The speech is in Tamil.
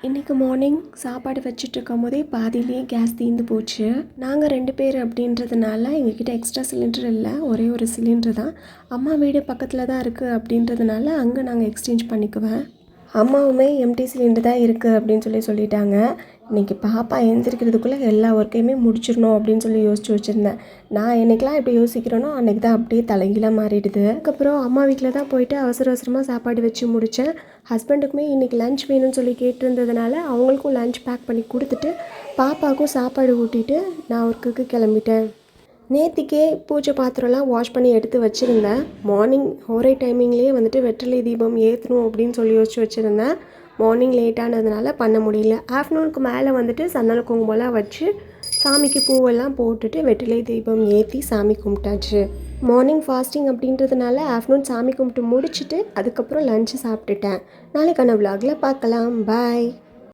இன்றைக்கி மார்னிங் சாப்பாடு வச்சிட்ருக்கும் போதே பாதியிலேயே கேஸ் தீர்ந்து போச்சு. நாங்கள் 2 பேர் அப்படின்றதுனால எங்ககிட்ட எக்ஸ்ட்ரா சிலிண்டர் இல்லை, ஒரே ஒரு சிலிண்டர் தான். அம்மா வீடு பக்கத்தில் தான் இருக்குது அப்படின்றதுனால அங்கே நாங்கள் எக்ஸ்சேஞ்ச் பண்ணிக்குவேன். அம்மாவுமே எம்டி சிலிண்டர் தான் இருக்குது அப்படின்னு சொல்லிட்டாங்க. இன்றைக்கி பாப்பா எழுந்திரிக்கிறதுக்குள்ளே எல்லா ஒர்க்கையுமே முடிச்சிடணும் அப்படின்னு யோசிச்சு வச்சுருந்தேன். நான் என்றைக்கெலாம் இப்படி யோசிக்கிறேனோ அன்றைக்கி தான் அப்படியே தலைகீழாக மாறிடுது. அதுக்கப்புறம் அம்மா வீட்டில் தான் போயிட்டு அவசர அவசரமாக சாப்பாடு வச்சு முடித்தேன். ஹஸ்பண்டுக்குமே இன்றைக்கி லன்ச் வேணும்னு கேட்டிருந்ததுனால அவங்களுக்கும் லன்ச் பேக் பண்ணி கொடுத்துட்டு பாப்பாவுக்கும் சாப்பாடு ஊட்டிட்டு நான் ஒர்க்குக்கு கிளம்பிட்டேன். நேற்றுக்கே பூஜை பாத்திரம்லாம் வாஷ் பண்ணி எடுத்து வச்சுருந்தேன். மார்னிங் ஒரே டைமிங்லேயே வெற்றிலை தீபம் ஏற்றணும் அப்படின்னு யோசிச்சு வச்சுருந்தேன். மார்னிங் லேட்டானதுனால பண்ண முடியல. ஆஃப்டர்நூனுக்கு மேலே சந்தன குங்குமம்லாம் வச்சு சாமிக்கு பூவெல்லாம் போட்டுட்டு வெற்றிலை தீபம் ஏற்றி சாமி கும்பிட்டாச்சு. மார்னிங் ஃபாஸ்டிங் அப்படின்றதுனால ஆஃப்டர்நூன் சாமி கும்பிட்டு முடிச்சுட்டு அதுக்கப்புறம் லஞ்சு சாப்பிட்டுட்டேன். நாளைக்கான விலாகில் பார்க்கலாம். பாய்.